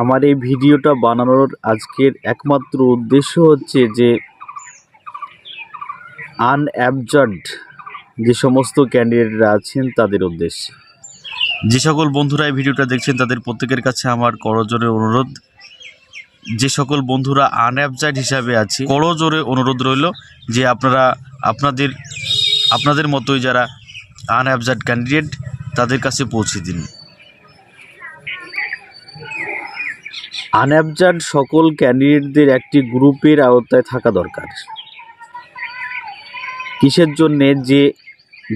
আমার এই ভিডিওটা বানানোর আজকের একমাত্র উদ্দেশ্য হচ্ছে যে আনঅ্যাবজার্ড যে সমস্ত ক্যান্ডিডেটরা আছেন তাদের উদ্দেশ্যে। যে সকল বন্ধুরা এই ভিডিওটা দেখছেন তাদের প্রত্যেকের কাছে আমার করজোরে অনুরোধ, যে সকল বন্ধুরা আনঅ্যাবজার্ড হিসাবে আছে করজোরে অনুরোধ রইল যে আপনারা আপনাদের মতোই যারা আনঅ্যাবজার্ড ক্যান্ডিডেট তাদের কাছে পৌঁছে দিন। আনঅ্যাবজার্ড সকল ক্যান্ডিডেটদের একটি গ্রুপের আওতায় থাকা দরকার। কিসের জন্যে?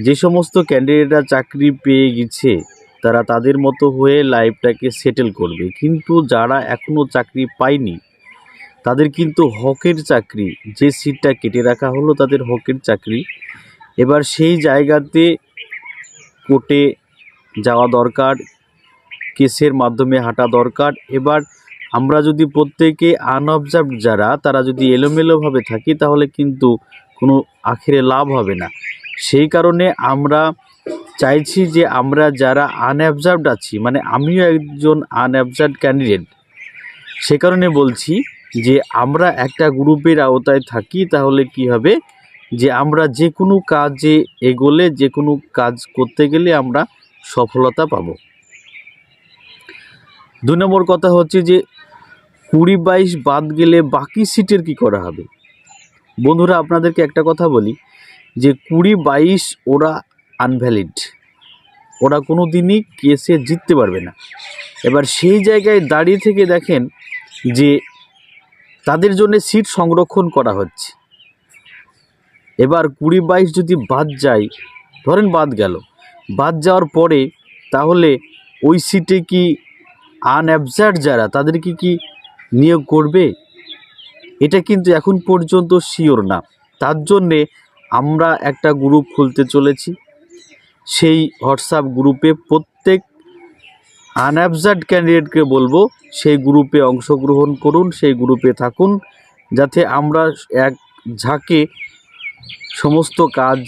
যে সমস্ত ক্যান্ডিডেটরা চাকরি পেয়ে গেছে তারা তাদের মতো হয়ে লাইফটাকে সেটেল করবে, কিন্তু যারা এখনও চাকরি পায়নি তাদের কিন্তু হকের চাকরি, যে সিটটা কেটে রাখা হলো তাদের হকের চাকরি, এবার সেই জায়গাতে কোর্টে যাওয়া দরকার, কেসের মাধ্যমে হাঁটা দরকার। এবার আমরা যদি প্রত্যেকে আনঅবজার্ভড যারা তারা যদি এলোমেলোভাবে থাকি তাহলে কিন্তু কোনো আখেরে লাভ হবে না। সেই কারণে আমরা চাইছি যে আমরা যারা আনঅবজার্ভড আছি, মানে আমিও একজন আনঅবজার্ভড ক্যান্ডিডেট, সে কারণে বলছি যে আমরা একটা গ্রুপের আওতায় থাকি, তাহলে কি হবে যে আমরা যে কোনো কাজে এগোলে, যে কোনো কাজ করতে গেলে আমরা সফলতা পাব। 2 নম্বর কথা হচ্ছে যে 20-22 বাদ গেলে বাকি সিটের কি করা হবে? বন্ধুরা, আপনাদেরকে একটা কথা বলি যে 20-22 ওরা আনভ্যালিড, ওরা কোনো দিনই কেসে জিততে পারবে না। এবার সেই জায়গায় দাঁড়িয়ে থেকে দেখেন যে তাদের জন্য সিট সংরক্ষণ করা হচ্ছে। এবার 20-22 যদি বাদ যায়, ধরেন বাদ গেল, বাদ যাওয়ার পরে তাহলে ওই সিটে কি আনঅবজার্ভড যারা তাদেরকে কি নিয়োগ করবে? এটা কিন্তু এখন পর্যন্ত শিওর না। তার জন্যে আমরা একটা গ্রুপ খুলতে চলেছি। সেই হোয়াটসঅ্যাপ গ্রুপে প্রত্যেক আনঅবজার্ভড ক্যান্ডিডেটকে বলবো সেই গ্রুপে অংশগ্রহণ করুন, সেই গ্রুপে থাকুন, যাতে আমরা এক ঝাঁকে সমস্ত কাজ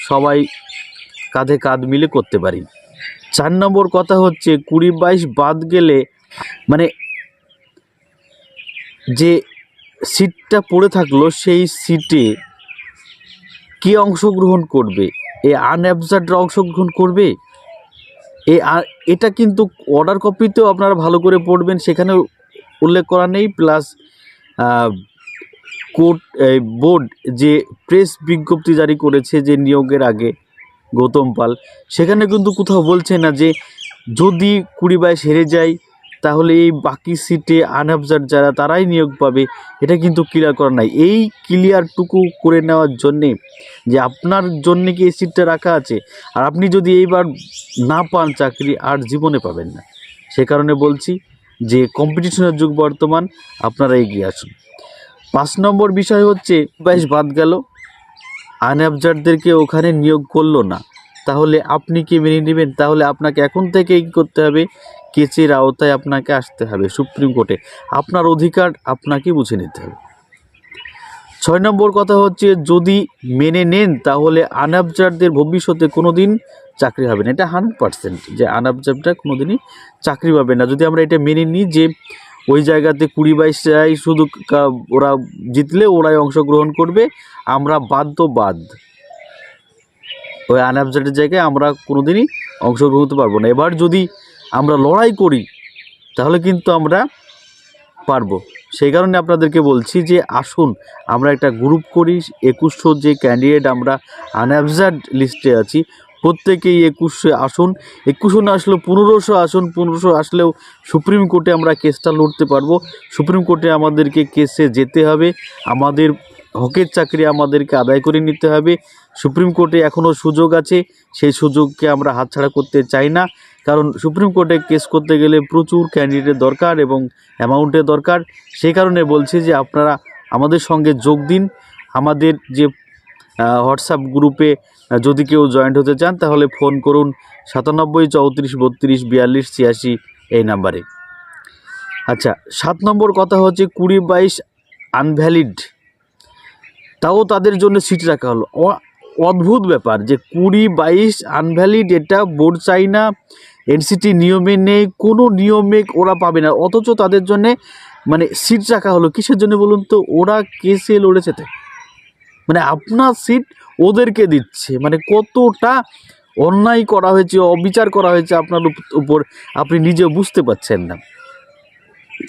সবাই কাঁধে কাঁধ মিলে করতে পারি। 4 নম্বর কথা হচ্ছে 20-22 বাদ গেলে, মানে যে সিটটা পড়ে থাকলো সেই সিটে কে অংশগ্রহণ করবে? এই আনঅবজার্ভডরা অংশগ্রহণ করবে। এটা কিন্তু অর্ডার কপিতেও আপনারা ভালো করে পড়বেন, সেখানে উল্লেখ করা নেই। প্লাস কোর্ট বোর্ড যে প্রেস বিজ্ঞপ্তি জারি করেছে যে নিয়োগের আগে গৌতম পাল, সেখানে কিন্তু কোথাও বলছে না যে যদি 20-22 হেরে যায় তাহলে এই বাকি সিটে আনঅবজার্ভড যারা তারাই নিয়োগ পাবে। এটা কিন্তু ক্লিয়ার করা নাই। এই ক্লিয়ারটুকু করে নেওয়ার জন্যে যে আপনার জন্যে কি এই সিটটা রাখা আছে, আর আপনি যদি এইবার না পান চাকরি আর জীবনে পাবেন না। সে কারণে বলছি যে কম্পিটিশনের যুগ বর্তমান, আপনারা এগিয়ে আসুন। 5 নম্বর বিষয় হচ্ছে 22 বাদ গেল, আনঅবজার্ভডদেরকে ওখানে নিয়োগ করলো না, তাহলে আপনি কি মেনে নেবেন? তাহলে আপনাকে এখন থেকে কী করতে হবে? কেসের আওতায় আপনাকে আসতে হবে সুপ্রিম কোর্টে, আপনার অধিকার আপনাকে বুঝে নিতে হবে। 6 নম্বর কথা হচ্ছে যদি মেনে নেন তাহলে আনঅবজার্ভডদের ভবিষ্যতে কোনো দিন চাকরি হবে না। এটা 100% যে আনঅবজার্ভডরা কোনো দিনই চাকরি পাবে না। যদি আমরা এটা মেনে নিই যে ওই জায়গাতে 20-22 শুধু ওরা জিতলে ওরাই অংশগ্রহণ করবে, আমরা বাদ ওই আনঅবজার্ভডের জায়গায় আমরা কোনো দিনই অংশগ্রহণ করতে পারবো না। এবার যদি আমরা লড়াই করি তাহলে কিন্তু আমরা পারবো। সেই কারণে আপনাদেরকে বলছি যে আসুন আমরা একটা গ্রুপ করি। 2100 যে ক্যান্ডিডেট আমরা আনঅবজার্ভড লিস্টে আছি, প্রত্যেকেই 2100 আসুন। 2100 না আসলেও 1500 আসুন। 1500 আসলেও সুপ্রিম কোর্টে আমরা কেসটা লড়তে পারবো। সুপ্রিম কোর্টে আমাদেরকে কেসে যেতে হবে, আমাদের হকের চাকরি আমাদেরকে আদায় করে নিতে হবে। সুপ্রিম কোর্টে এখনও সুযোগ আছে, সেই সুযোগকে আমরা হাতছাড়া করতে চাই না। কারণ সুপ্রিম কোর্টে কেস করতে গেলে প্রচুর ক্যান্ডিডেট দরকার এবং অ্যামাউন্টের দরকার। সেই কারণে বলছি যে আপনারা আমাদের সঙ্গে যোগ দিন। আমাদের যে হোয়াটসঅ্যাপ গ্রুপে যদি কেউ জয়েন্ট হতে চান তাহলে ফোন করুন 97 34 32 42 86 এই নাম্বারে। আচ্ছা, 7 নম্বর কথা হচ্ছে 20-22 আনভ্যালিড, তাও তাদের জন্য সিট রাখা হলো। অদ্ভুত ব্যাপার যে 20-22 আনভ্যালিড, এটা বোর্ড চাই না, এনসিটি নিয়মে নেই, কোনো নিয়মে ওরা পাবে না, অথচ তাদের জন্যে মানে সিট রাখা হলো কিসের জন্য বলুন তো? ওরা কেসে লড়েছে তাই, মানে আপনার সিট ওদেরকে দিচ্ছে, মানে কতটা অন্যায় করা হয়েছে, অবিচার করা হয়েছে আপনার উপর, আপনি নিজে বুঝতে পারছেন না।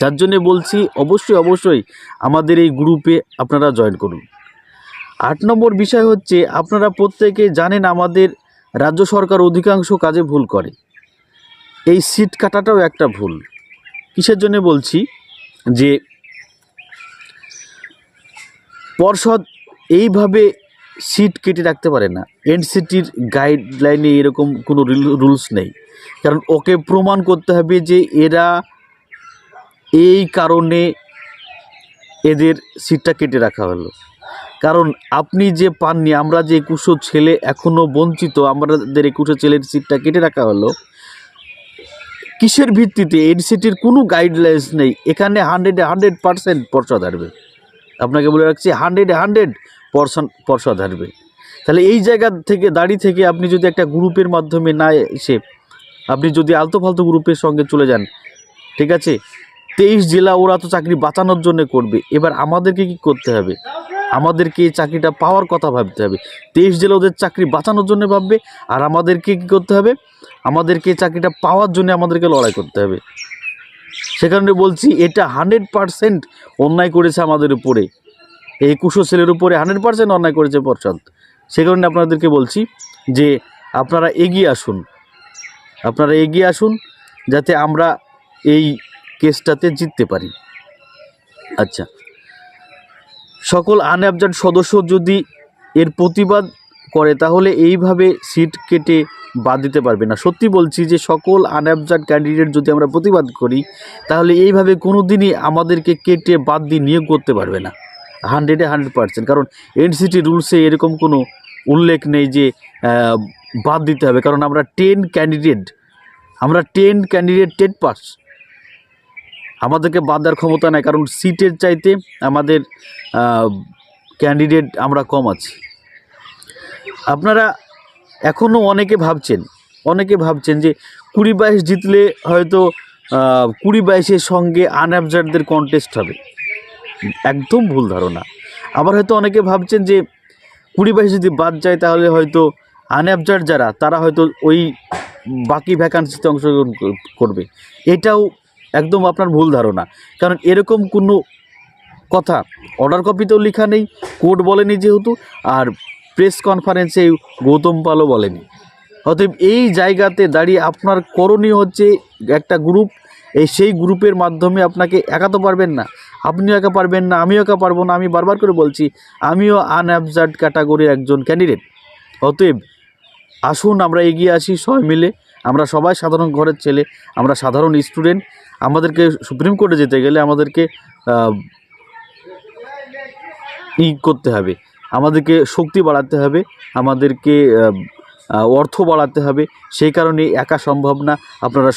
যার জন্যে বলছি অবশ্যই আমাদের এই গ্রুপে আপনারা জয়েন করুন। 8 নম্বর বিষয় হচ্ছে, আপনারা প্রত্যেকে জানেন আমাদের রাজ্য সরকার অধিকাংশ কাজে ভুল করে, এই সিট কাটাটাও একটা ভুল। কিসের জন্য বলছি, যে পর্ষদ এইভাবে সিট কেটে রাখতে পারে না, এনসিটির গাইডলাইনে এরকম কোনো রুলস নেই, কারণ ওকে প্রমাণ করতে হবে যে এরা এই কারণে এদের সিটটা কেটে রাখা হলো। কারণ আপনি যে পাননি, আমরা যে 2100 ছেলে এখনও বঞ্চিত, আমাদের 2100 ছেলের সিটটা কেটে রাখা হলো কিসের ভিত্তিতে? এনসিটির কোনো গাইডলাইন্স নেই, এখানে 100% পর্ষদ হারবে, আপনাকে বলে রাখছি 100% পর্ষদ হারবে। তাহলে এই জায়গা থেকে দাঁড়িয়ে থেকে আপনি যদি একটা গ্রুপের মাধ্যমে না এসে আপনি যদি আলতো ফালতু গ্রুপের সঙ্গে চলে যান, ঠিক আছে, 23 জেলা ওরা তো চাকরি বাঁচানোর জন্য করবে, এবার আমাদেরকে কি করতে হবে? আমাদেরকে এই চাকরিটা পাওয়ার কথা ভাবতে হবে। 23 জেলা ওদের চাকরি বাঁচানোর জন্য ভাববে, আর আমাদেরকে কি করতে হবে? আমাদেরকে চাকরিটা পাওয়ার জন্য আমাদেরকে লড়াই করতে হবে। সে কারণে বলছি এটা 100% অন্যায় করেছে আমাদের উপরে, এই 2100 ছেলের উপরে 100% অন্যায় করেছে পর্ষদ। সে কারণে আপনাদেরকে বলছি যে আপনারা এগিয়ে আসুন, যাতে আমরা এই কেসটাতে জিততে পারি। আচ্ছা, সকল আনঅ্যাবজেন্ট সদস্য যদি এর প্রতিবাদ করে তাহলে এইভাবে সিট কেটে বাদ দিতে পারবে না। সত্যি বলছি যে সকল আনঅ্যাবজেন্ট ক্যান্ডিডেট যদি আমরা প্রতিবাদ করি তাহলে এইভাবে কোনো দিনই আমাদেরকে কেটে বাদ দিয়ে নিয়োগ করতে পারবে না 100%। কারণ এনসিটি রুলসে এরকম কোনো উল্লেখ নেই যে বাদ দিতে হবে, কারণ আমরা 10 ক্যান্ডিডেট 10 পাস, আমাদেরকে বাদ দেওয়ার ক্ষমতা নাই, কারণ সিটের চাইতে আমাদের ক্যান্ডিডেট আমরা কম আছি। আপনারা এখনও অনেকে ভাবছেন যে 20-22 জিতলে হয়তো 20-22-এর সঙ্গে আনঅ্যাবজেন্টদের কন্টেস্ট হবে, একদম ভুল ধারণা। আবার হয়তো অনেকে ভাবছেন যে 20-22 যদি বাদ যায় তাহলে হয়তো আনঅ্যাবজেন্ট যারা তারা হয়তো ওই বাকি ভ্যাকান্সিতে অংশগ্রহণ করবে, এটাও একদম আপনার ভুল ধারণা। কারণ এরকম কোনো কথা অর্ডার কপিতেও লেখা নেই, কোর্ট বলেনি যেহেতু, আর প্রেস কনফারেন্সে গৌতম পালও বলেনি। অতএব এই জায়গাতে দাঁড়িয়ে আপনার করণীয় হচ্ছে একটা গ্রুপ, সেই গ্রুপের মাধ্যমে আপনাকে একা তো পারবেন না, আপনিও একা পারবেন না, আমিও একা পারবো না। আমি বারবার করে বলছি আমিও আনঅ্যাবজেন্ট ক্যাটাগরির একজন ক্যান্ডিডেট। অতএব আসুন আমরা এগিয়ে আসি সবাই মিলে, আমরা সবাই সাধারণ ঘরের ছেলে, আমরা সাধারণ স্টুডেন্ট। আমাদেরকে সুপ্রিম কোর্টে যেতে গেলে আমাদেরকে করতে হবে, আমাদেরকে শক্তি বাড়াতে হবে, আমাদেরকে অর্থ বাড়াতে হবে। সেই কারণে একা সম্ভব না, আপনারা সব